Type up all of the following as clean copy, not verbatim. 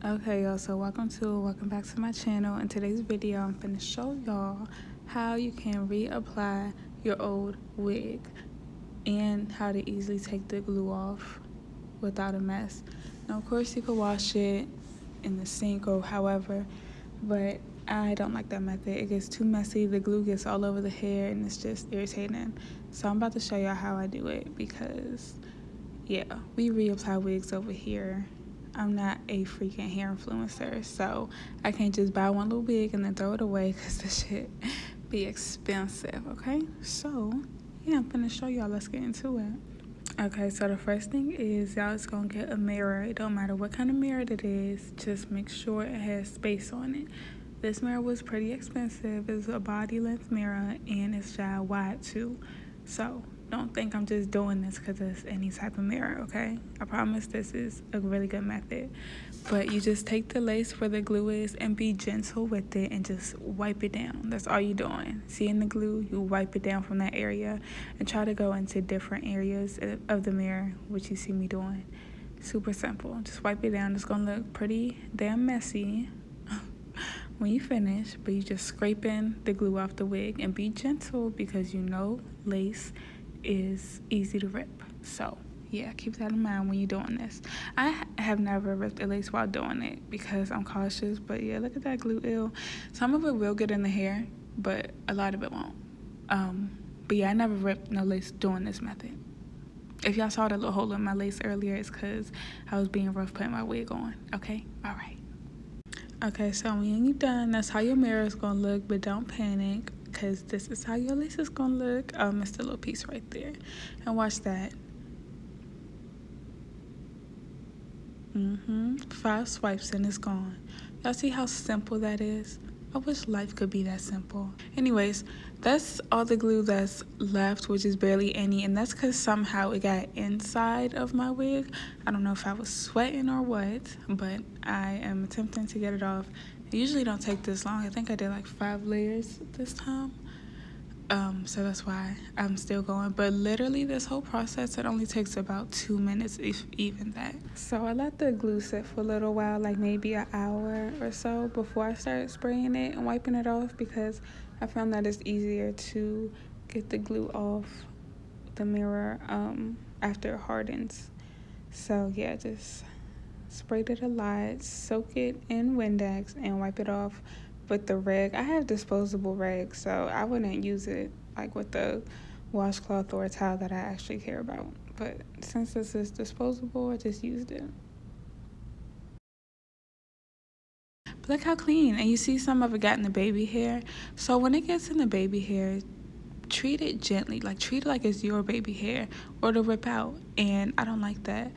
Okay, y'all, so welcome back to my channel. In today's video, I'm finna show y'all how you can reapply your old wig and how to easily take the glue off without a mess. Now, of course, you could wash it in the sink or however, but I don't like that method. It gets too messy, the glue gets all over the hair, and it's just irritating. So I'm about to show y'all how I do it because, yeah, we reapply wigs over here. I'm not a freaking hair influencer, so I can't just buy one little wig and then throw it away because the shit be expensive, okay? So, yeah, I'm gonna show y'all. Let's get into it. Okay, so the first thing is y'all is gonna get a mirror. It don't matter what kind of mirror it is, just make sure it has space on it. This mirror was pretty expensive. It's a body length mirror and it's child wide too. So don't think I'm just doing this because it's any type of mirror, okay? I promise this is a really good method. But you just take the lace where the glue is and be gentle with it and just wipe it down. That's all you're doing. Seeing the glue, you wipe it down from that area and try to go into different areas of the mirror, which you see me doing. Super simple. Just wipe it down. It's gonna look pretty damn messy when you finish, but you just scraping the glue off the wig and be gentle because you know lace is easy to rip. So yeah, keep that in mind when you're doing this. I have never ripped a lace while doing it because I'm cautious, but yeah, look at that glue. Ill. Some of it will get in the hair, but a lot of it won't. But yeah, I never ripped no lace doing this method. If y'all saw the little hole in my lace earlier, it's because I was being rough putting my wig on. Okay, all right. Okay, so when you're done, that's how your mirror is gonna look, but don't panic because this is how your lace is gonna look. It's the little piece right there, and watch that. 5 swipes and it's gone. Y'all see how simple that is? I wish life could be that simple. Anyways, that's all the glue that's left, which is barely any, and that's because somehow it got inside of my wig. I don't know if I was sweating or what, but I am attempting to get it off. It usually don't take this long. I think I did like 5 layers this time. So that's why I'm still going. But literally this whole process, it only takes about 2 minutes, if even that. So I let the glue sit for a little while, like maybe an hour or so before I start spraying it and wiping it off because I found that it's easier to get the glue off the mirror after it hardens. So yeah, just sprayed it a lot, soak it in Windex and wipe it off with the rag. I have disposable rags, so I wouldn't use it like with the washcloth or a towel that I actually care about. But since this is disposable, I just used it. But look how clean. And you see some of it got in the baby hair. So when it gets in the baby hair, treat it gently. Like treat it like it's your baby hair or it'll rip out. And I don't like that.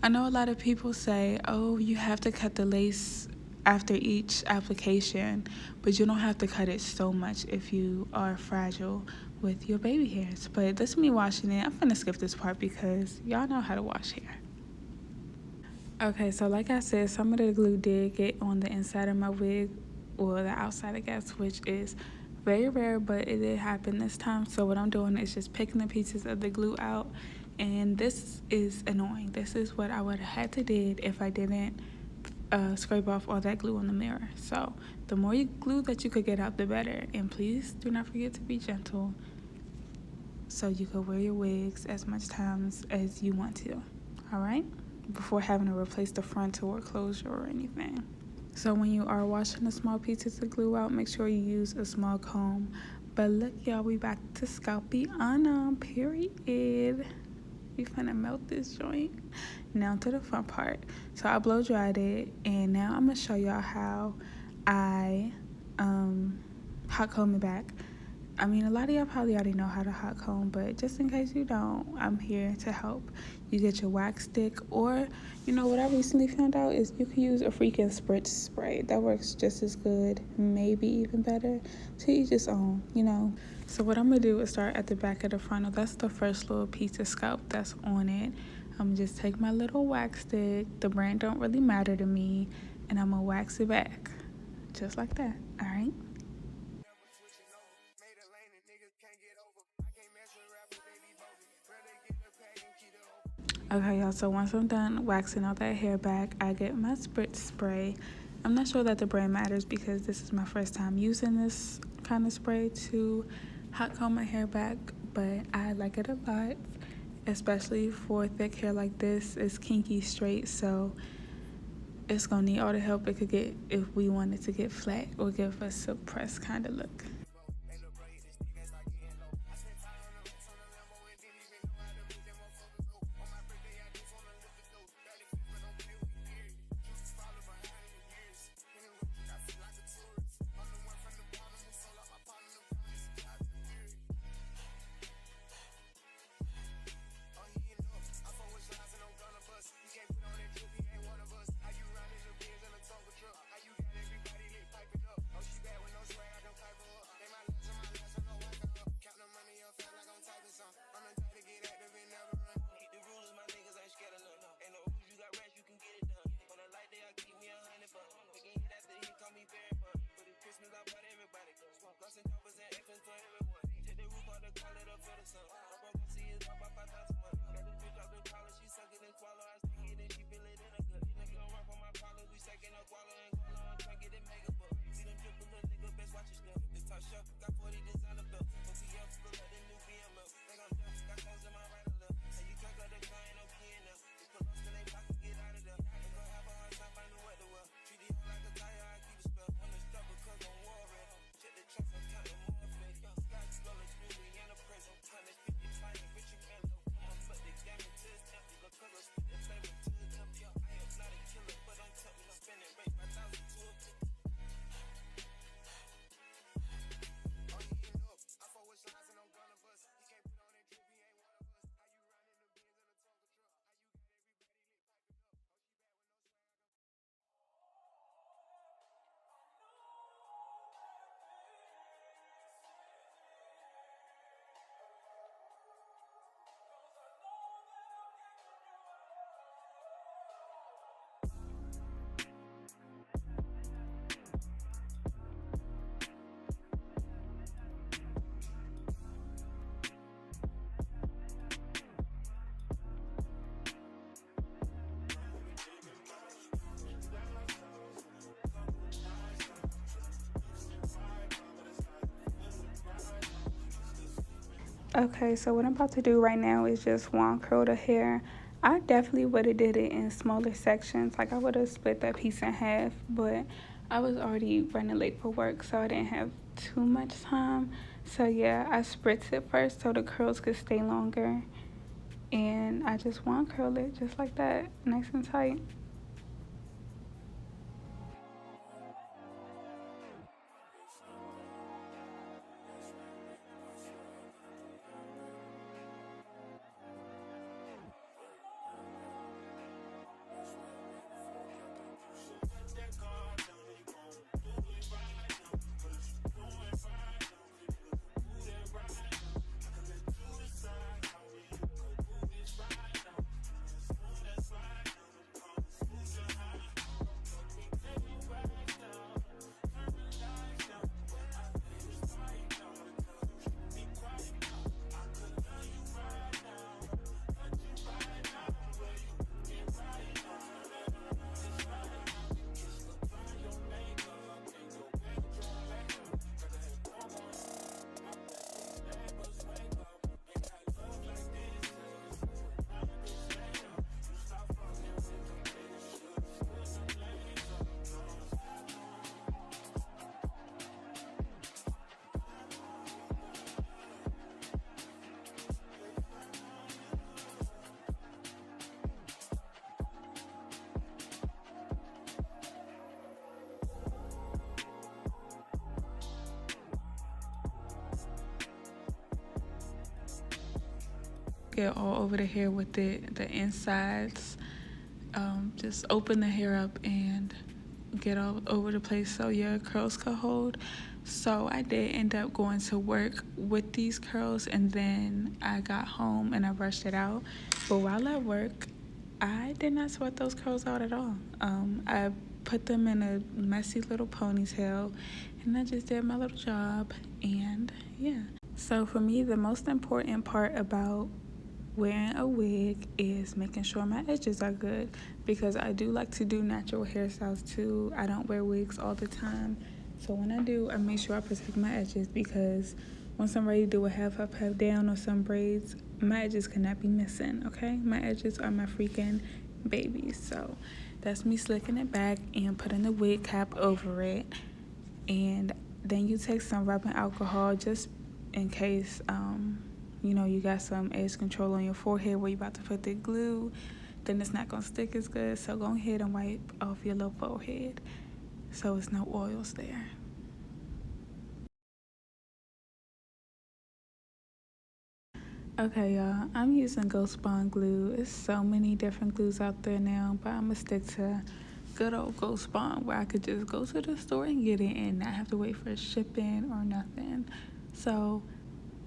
I know a lot of people say, oh, you have to cut the lace after each application, but you don't have to cut it so much if you are fragile with your baby hairs. But this is me washing it. I'm gonna skip this part because y'all know how to wash hair. Okay, so like I said, some of the glue did get on the inside of my wig, or the outside, I guess, which is very rare, but it did happen this time. So what I'm doing is just picking the pieces of the glue out, and this is annoying. This is what I would have had to did if I didn't scrape off all that glue on the mirror. So the more glue that you could get out, the better. And please do not forget to be gentle so you could wear your wigs as much times as you want to. All right? Before having to replace the frontal or closure or anything. So when you are washing the small pieces of glue out, make sure you use a small comb. But look, y'all, we back to Scalpiana, period. We finna melt this joint. Now to the fun part. So I blow dried it, and now I'm gonna show y'all how I hot comb it back. I mean, a lot of y'all probably already know how to hot comb, but just in case you don't, I'm here to help. You get your wax stick, or, you know, what I recently found out is you can use a freaking spritz spray. That works just as good, maybe even better. To each its own, you know. So what I'm gonna do is start at the back of the frontal. That's the first little piece of scalp that's on it. I'm gonna just take my little wax stick. The brand don't really matter to me, and I'm gonna wax it back, just like that. All right. Okay, y'all, so once I'm done waxing out that hair back, I get my spritz spray. I'm not sure that the brand matters because this is my first time using this kind of spray to hot comb my hair back, but I like it a lot, especially for thick hair like this. It's kinky straight, so it's gonna need all the help it could get if we wanted to get flat or give a suppressed kind of look. Okay, so what I'm about to do right now is just wand curl the hair. I definitely would have did it in smaller sections, like I would have split that piece in half, but I was already running late for work, so I didn't have too much time. So yeah, I spritz it first so the curls could stay longer, and I just wand curl it just like that, nice and tight. Get all over the hair with the insides. Just open the hair up and get all over the place so your curls could hold. So I did end up going to work with these curls, and then I got home and I brushed it out. But while at work, I did not sweat those curls out at all. I put them in a messy little ponytail, and I just did my little job, and yeah. So for me, the most important part about wearing a wig is making sure my edges are good, because I do like to do natural hairstyles too. I don't wear wigs all the time, so when I do, I make sure I protect my edges, because once I'm ready to do a half up, half down or some braids, my edges cannot be missing, okay? My edges are my freaking babies. So that's me slicking it back and putting the wig cap over it. And then you take some rubbing alcohol just in case you got some edge control on your forehead where you're about to put the glue. Then it's not gonna stick as good. So go ahead and wipe off your little forehead so it's no oils there. Okay, y'all, I'm using Ghost Bond glue. It's so many different glues out there now, but I'm gonna stick to good old Ghost Bond, where I could just go to the store and get it and not have to wait for shipping or nothing. So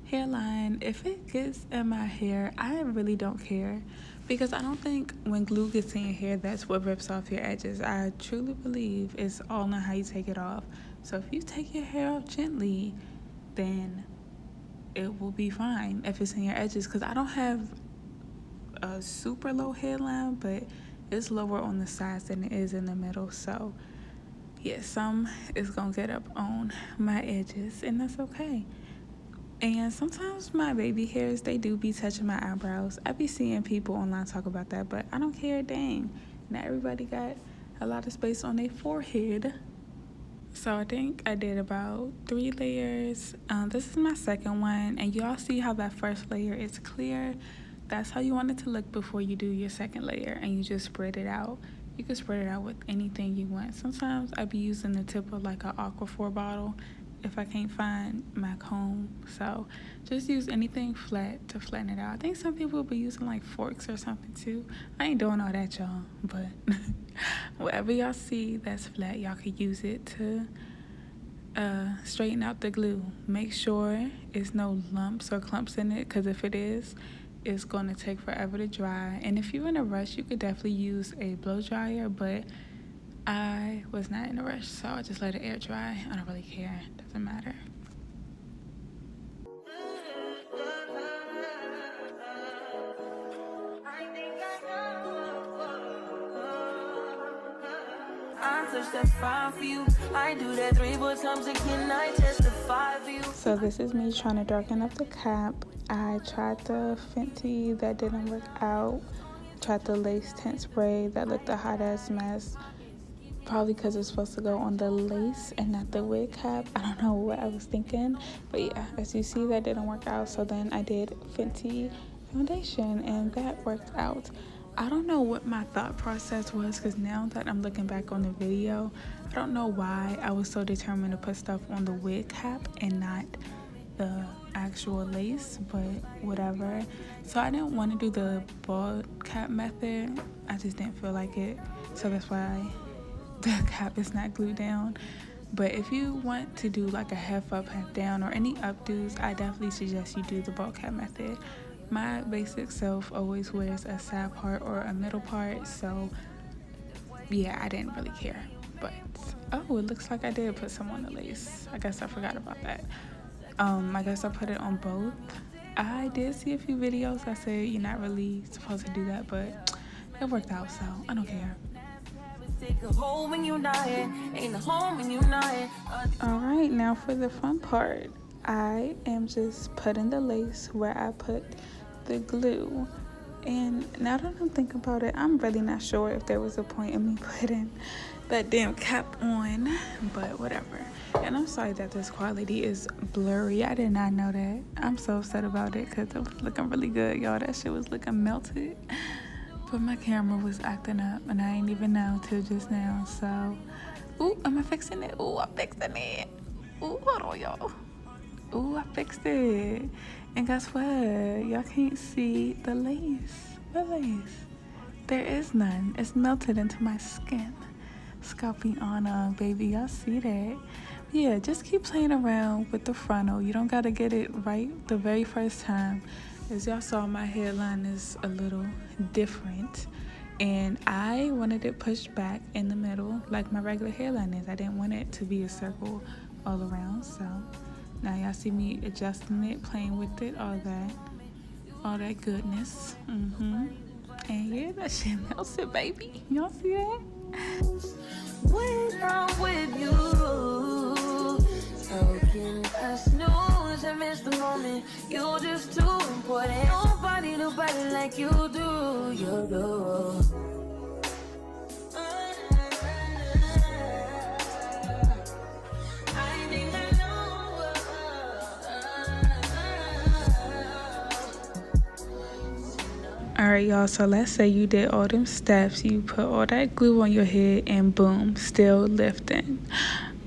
hairline, if it gets in my hair, I really don't care, because I don't think when glue gets in your hair, that's what rips off your edges. I truly believe it's all on how you take it off. So if you take your hair off gently, then it will be fine if it's in your edges, because I don't have a super low hairline, but it's lower on the sides than it is in the middle. So yeah, some is gonna get up on my edges, and that's okay. And sometimes my baby hairs, they do be touching my eyebrows. I be seeing people online talk about that, but I don't care. Dang, not everybody got a lot of space on their forehead. So I think I did about 3 layers. This is my second one, and y'all see how that first layer is clear? That's how you want it to look before you do your second layer, and you just spread it out. You can spread it out with anything you want. Sometimes I be using the tip of like an Aquaphor bottle if I can't find my comb. So just use anything flat to flatten it out. I think some people be using like forks or something too. I ain't doing all that, y'all, but whatever y'all see that's flat, y'all could use it to straighten out the glue. Make sure it's no lumps or clumps in it, because if it is, it's going to take forever to dry. And if you're in a rush, you could definitely use a blow dryer, but I was not in a rush, so I just let it air dry. I don't really care, doesn't matter. So this is me trying to darken up the cap. I tried the Fenty, that didn't work out. Tried the lace tint spray, that looked a hot ass mess. Probably because it's supposed to go on the lace and not the wig cap. I don't know what I was thinking, but yeah, as you see, that didn't work out. So then I did Fenty foundation, and that worked out. I don't know what my thought process was, because now that I'm looking back on the video, I don't know why I was so determined to put stuff on the wig cap and not the actual lace, but whatever. So I didn't want to do the bald cap method. I just didn't feel like it, so that's why the cap is not glued down. But if you want to do like a half up, half down, or any updos, I definitely suggest you do the bald cap method. My basic self always wears a side part or a middle part, so yeah, I didn't really care. But oh, it looks like I did put some on the lace. I guess I forgot about that. I guess I put it on both. I did see a few videos that say you're not really supposed to do that, but it worked out, so I don't care. Alright, now for the fun part. I am just putting the lace where I put the glue. And now that I'm thinking about it, I'm really not sure if there was a point in me putting that damn cap on, but whatever. And I'm sorry that this quality is blurry. I did not know that. I'm so upset about it, because it was looking really good, y'all. That shit was looking melted. But my camera was acting up, and I ain't even know till just now. So, ooh, am I fixing it? Ooh, I'm fixing it. Ooh, hold on, y'all. Ooh, I fixed it. And guess what? Y'all can't see the lace. What lace? There is none. It's melted into my skin. Scalping on, baby. Y'all see that? Yeah, just keep playing around with the frontal. You don't gotta get it right the very first time. As y'all saw, my hairline is a little different, and I wanted it pushed back in the middle like my regular hairline is. I didn't want it to be a circle all around. So now y'all see me adjusting it, playing with it, all that. all that goodness. And yeah, that shit melts it, baby. Y'all see that? When I'm with you, how can I snooze and miss the moment? You're just too important. Nobody like you do, you do. Alright, y'all, so let's say you did all them steps, you put all that glue on your head, and boom, still lifting.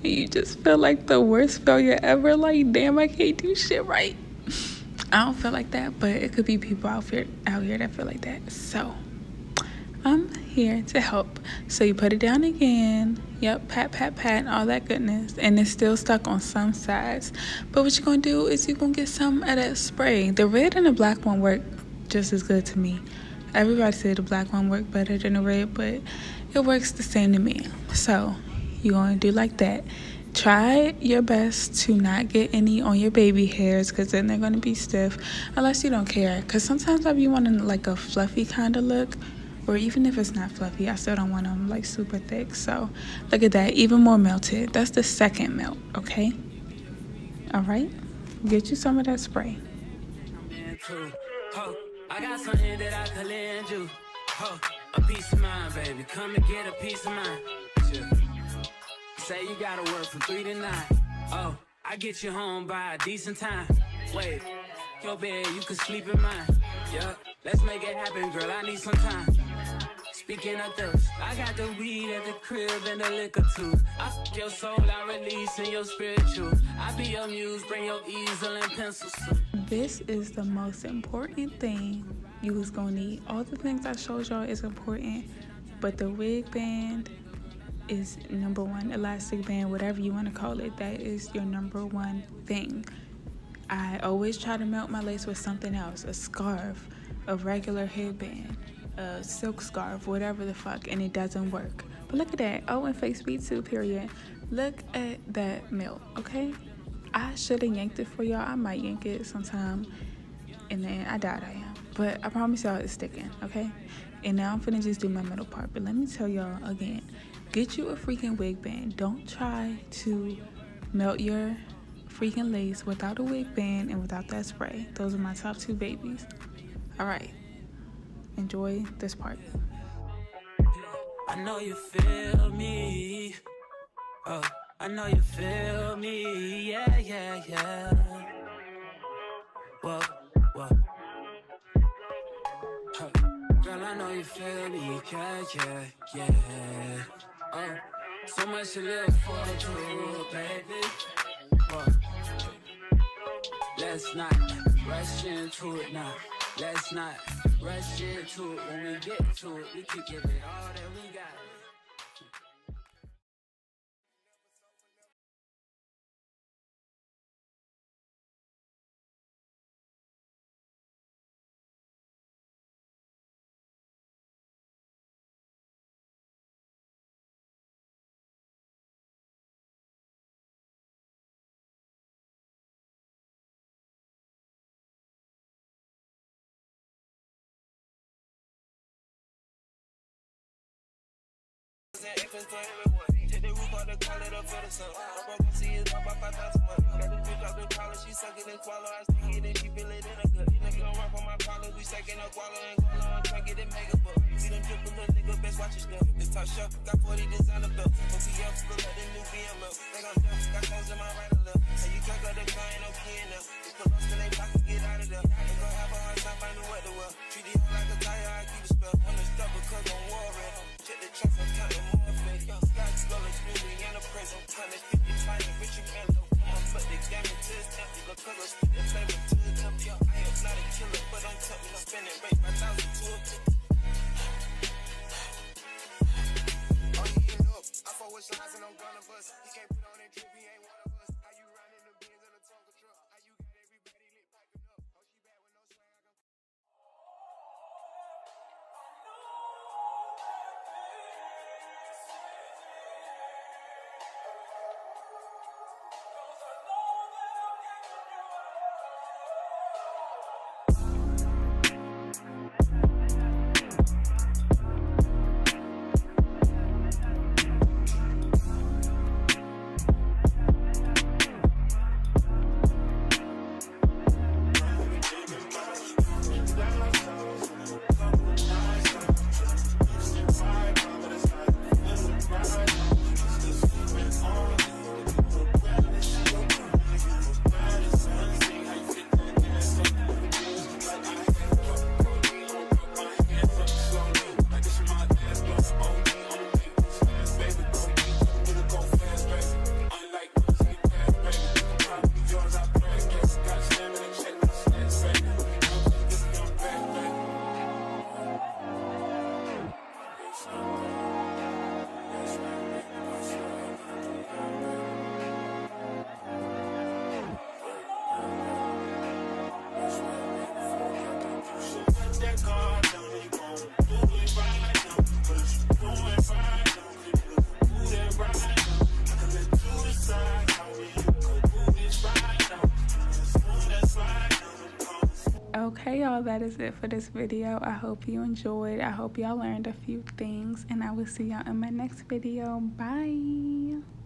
You just feel like the worst failure ever, like, damn, I can't do shit right. I don't feel like that, but it could be people out here that feel like that. So, I'm here to help. So you put it down again. Yep, pat, pat, pat, all that goodness. And it's still stuck on some sides. But what you're going to do is you're going to get some of that spray. The red and the black one work just as good to me. Everybody said the black one worked better than the red, but it works the same to me. So you're going to do like that. Try your best to not get any on your baby hairs, because then they're going to be stiff, unless you don't care. Because sometimes I be wanting like a fluffy kind of look, or even if it's not fluffy, I still don't want them like super thick. So look at that, even more melted. That's the second melt, okay? All right, get you some of that spray. I got something that I could lend you. A piece of mind, baby. Come and get a piece of mind. Yeah. Say you gotta work from 3 to 9. Oh, I get you home by a decent time. Wait, your bed, you can sleep in mine. Yeah, let's make it happen, girl. I need some time. Speaking of those, I got the weed at the crib and the liquor too. I f*** your soul, I release in your spiritual. I be your muse, bring your easel and pencils too. This is the most important thing you was gonna need. All the things I showed y'all is important, but the wig band is number one. Elastic band, whatever you want to call it, that is your number one thing. I always try to melt my lace with something else, a scarf, a regular headband, a silk scarf, whatever the fuck, and it doesn't work. But look at that. Oh, and fake speed too, period. Look at that melt, okay? I should have yanked it for y'all. I might yank it sometime, and then I doubt I am. But I promise y'all it's sticking, okay? And now I'm finna just do my middle part. But let me tell y'all again, get you a freaking wig band. Don't try to melt your freaking lace without a wig band and without that spray. Those are my top 2 babies. All right, enjoy this part. I know you feel me. Oh, I know you feel me. Yeah, yeah, yeah. Whoa, whoa. Huh. Girl, I know you feel me. Yeah, yeah, yeah. Oh, so much to live for, true, baby. Whoa. Let's not rush into it now. Let's not rush into it. When we get to it, we can give it all that we got. Take the roof out the collar, the for the sun. I'm broke, see it pop up 5,000 months. Got the bitch out the collar, she suck it and swallow. I stick it and she feel it in a gut. Nigga don't run from my collar, we stacking up guala and guala. I'm trying to get it mega buck. See them drip, little nigga, best watch your step. This top shelf, got 40 designer belts. OPF, still at the new BML. Think I'm deaf, got clothes in my right or left. And you can't go the car, ain't no key in there. Just pull up, still ain't block, get out of there. Ain't gonna have a hard time finding what to wear. Treat it like a tire, I keep a spell. On the stuff because I'm worried. Check the tracks, I'm counting more fake. Scott's Gullish, movie in a prison. Trying to 50 trying Richard Mello. I'ma put the gamut to his temple. Because I spit that flavor to the temple. I am not a killer, but don't tell me. I'm spending rate 5,000 to a ticket. Oh, he ain't up. I fought with slides and I'm gonna bust. He can't put on that trip, he ain't one of us. How you riding the Benz in a Tonka truck? How you got everybody lit piping up? Oh, she bad with no swag. Okay, y'all, that is it for this video. I hope you enjoyed. I hope y'all learned a few things, and I will see y'all in my next video. Bye.